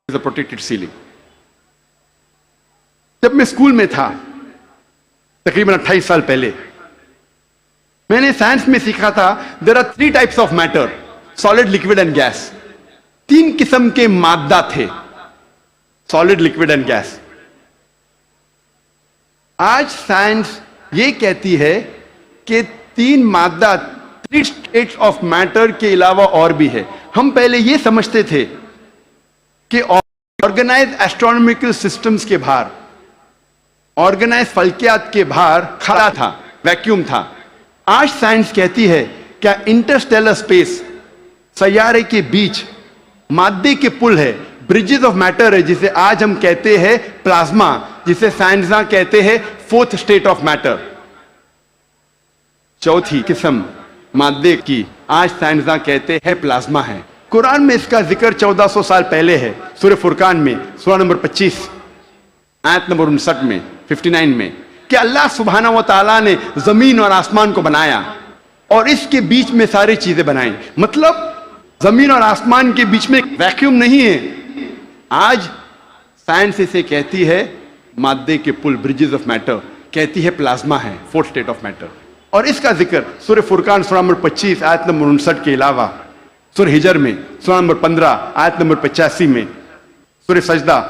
a protected ceiling. جب میں school میں تھا تقریباً 28 سال پہلے میں نے سائنس میں سیکھا تھا there are 3 types of matter: solid, liquid and gas. 3 قسم کے مادہ تھے: solid, liquid and gas. آج سائنس یہ کہتی ہے کہ 3 مادہ 3 states of matter کے علاوہ اور بھی ہے. ہم پہلے یہ سمجھتے تھے کہ آرگنائز ایسٹرونومیکل سسٹمز کے باہر، آرگنائز فلکیات کے باہر خلا تھا، ویکیوم تھا. آج سائنس کہتی ہے کیا انٹرسٹیلر اسپیس، سیارے کے بیچ مادے کے پل ہے، برجز آف میٹر ہے، جسے آج ہم کہتے ہیں پلازما، جسے سائنسداں کہتے ہیں 4th state of matter. 4تھی قسم مادے کی آج سائنسداں کہتے ہیں پلازما ہے. قرآن میں اس کا ذکر 1400 سال پہلے ہے. سورہ فرقان میں سورہ نمبر 25 آیت نمبر 59 میں 59 میں کہ اللہ سبحانہ و تعالیٰ نے زمین اور آسمان کو بنایا اور اس کے بیچ میں ساری چیزیں بنائیں. مطلب زمین اور آسمان کے بیچ میں ویکیوم نہیں ہے. آج سائنس اسے کہتی ہے مادے کے پل، برجز آف میٹر، کہتی ہے پلازما ہے، 4th state of matter. اور اس کا ذکر سورہ فرقان سورہ نمبر 25 آیت نمبر 59 کے علاوہ سورہ ہجر میں سورہ نمبر 15 آیت نمبر 85 میں، سورہ سجدہ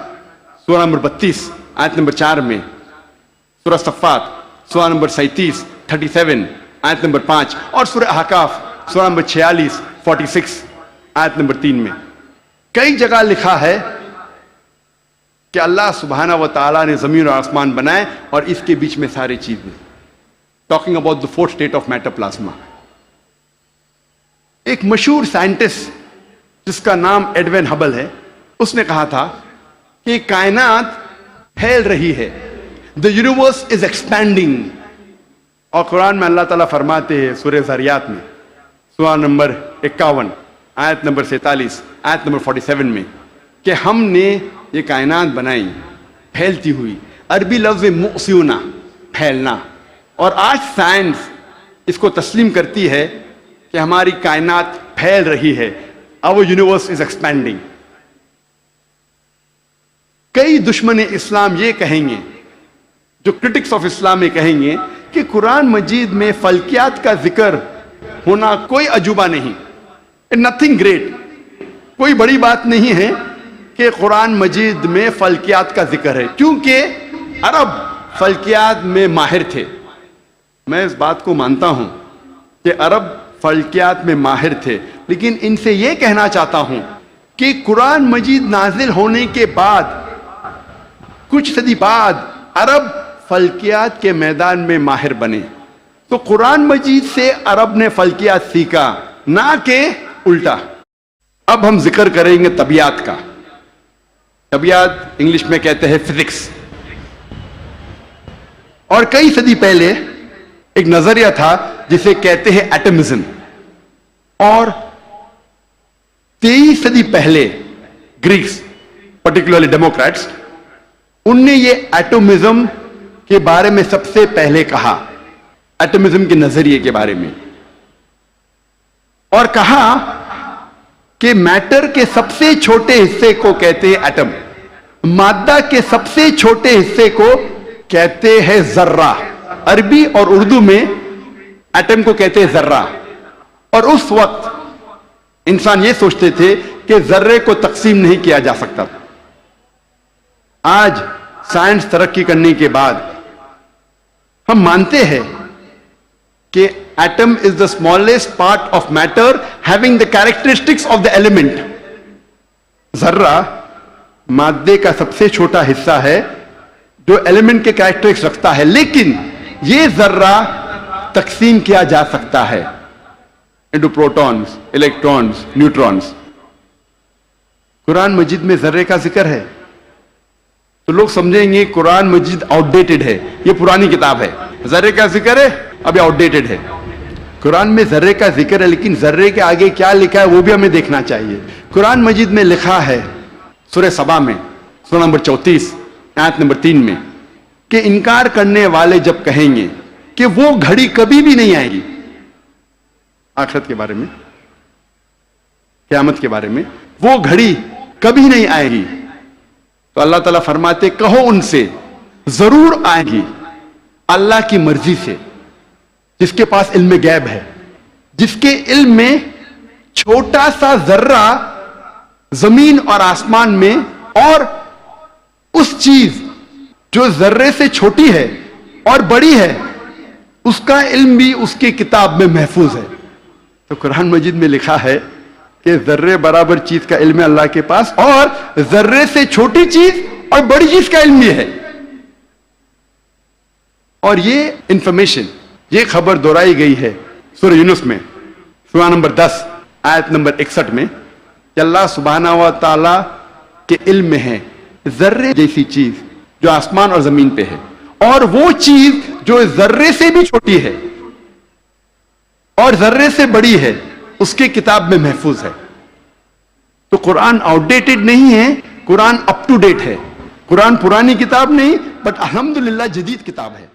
سورہ نمبر 32 آیت نمبر 4 میں، سورہ صفات سورہ نمبر 37 آیت نمبر 5 اور سورہ احقاف سورہ نمبر 46 آیت نمبر 3 میں کئی جگہ لکھا ہے کہ اللہ سبحانہ و تعالیٰ نے زمین اور آسمان بنائے اور اس کے بیچ میں ساری چیزیں. Talking about the 4th state of matter, plasma. ایک مشہور سائنٹسٹ جس کا نام ایڈوین ہبل ہے، اس نے کہا تھا کہ کائنات پھیل رہی ہے، the universe is expanding. اور قرآن میں اللہ تعالیٰ فرماتے ہیں سورہ ذاریات میں سورہ نمبر 51 آیت نمبر 47 آیت نمبر 47 میں کہ ہم نے یہ کائنات بنائی پھیلتی ہوئی. عربی لفظ مؤسیونا، پھیلنا. اور آج سائنس اس کو تسلیم کرتی ہے کہ ہماری کائنات پھیل رہی ہے. our universe is expanding. کئی دشمن اسلام یہ کہیں گے، جو کرٹکس آف اسلام یہ کہیں گے کہ قرآن مجید میں فلکیات کا ذکر ہونا کوئی عجوبہ نہیں، nothing great، کوئی بڑی بات نہیں ہے کہ قرآن مجید میں فلکیات کا ذکر ہے، کیونکہ عرب فلکیات میں ماہر تھے. میں اس بات کو مانتا ہوں کہ عرب فلکیات میں ماہر تھے، لیکن ان سے یہ کہنا چاہتا ہوں کہ قرآن مجید نازل ہونے کے بعد کچھ صدی بعد عرب فلکیات کے میدان میں ماہر بنے. تو قرآن مجید سے عرب نے فلکیات سیکھا، نہ کہ الٹا. اب ہم ذکر کریں گے طبیعت کا. طبیعت انگلش میں کہتے ہیں فزکس. اور کئی صدی پہلے ایک نظریہ تھا جسے کہتے ہیں ایٹمزم. اور 23 صدی پہلے گریکس، پرٹیکولرلی ڈیموکریٹس، ان نے یہ ایٹمزم کے بارے میں سب سے پہلے کہا، ایٹمزم کے نظریے کے بارے میں، اور کہا کہ میٹر کے سب سے چھوٹے حصے کو کہتے ہیں ایٹم، مادہ کے سب سے چھوٹے حصے کو کہتے ہیں ذرہ. عربی اور اردو میں ایٹم کو کہتے ہیں ذرہ. اور اس وقت انسان یہ سوچتے تھے کہ ذرے کو تقسیم نہیں کیا جا سکتا. آج سائنس ترقی کرنے کے بعد ہم مانتے ہیں کہ atom is the smallest part of matter having the characteristics of the element. ذرہ مادے کا سب سے چھوٹا حصہ ہے جو ایلیمنٹ کے کیریکٹرسٹکس رکھتا ہے، لیکن یہ ذرہ تقسیم کیا جا سکتا ہے انٹو پروٹونز، الیکٹرونز، نیوٹرونز. قرآن مجید میں ذرے کا ذکر ہے تو لوگ سمجھیں گے قرآن مجید آؤٹ ڈیٹڈ ہے، یہ پرانی کتاب ہے. ذرے کا ذکر ہے، اب یہ آؤٹ ڈیٹڈ ہے. قرآن میں ذرے کا ذکر ہے، لیکن ذرے کے آگے کیا لکھا ہے وہ بھی ہمیں دیکھنا چاہیے. قرآن مجید میں لکھا ہے سورہ سبا میں سورہ نمبر 34 آیت نمبر 3 میں کہ انکار کرنے والے جب کہیں گے کہ وہ گھڑی کبھی بھی نہیں آئے گی، آخرت کے بارے میں، قیامت کے بارے میں، وہ گھڑی کبھی نہیں آئے گی تو اللہ تعالیٰ فرماتے کہو ان سے ضرور آئیں گی اللہ کی مرضی سے، جس کے پاس علم غیب ہے، جس کے علم میں چھوٹا سا ذرہ زمین اور آسمان میں، اور اس چیز جو ذرے سے چھوٹی ہے اور بڑی ہے اس کا علم بھی اس کی کتاب میں محفوظ ہے۔ تو قرآن مجید میں لکھا ہے کہ ذرے برابر چیز کا علم ہے اللہ کے پاس، اور ذرے سے چھوٹی چیز اور بڑی چیز کا علم بھی ہے۔ اور یہ انفارمیشن، یہ خبر دہرائی گئی ہے سورہ یونس میں، سورہ نمبر 10 آیت نمبر 61 میں، کہ اللہ سبحانہ و تعالی کے علم میں ہے ذرے جیسی چیز جو آسمان اور زمین پہ ہے، اور وہ چیز جو ذرے سے بھی چھوٹی ہے اور ذرے سے بڑی ہے اس کی کتاب میں محفوظ ہے۔ تو قرآن آؤٹ ڈیٹڈ نہیں ہے، قرآن اپ ٹو ڈیٹ ہے۔ قرآن پرانی کتاب نہیں، بٹ الحمدللہ جدید کتاب ہے۔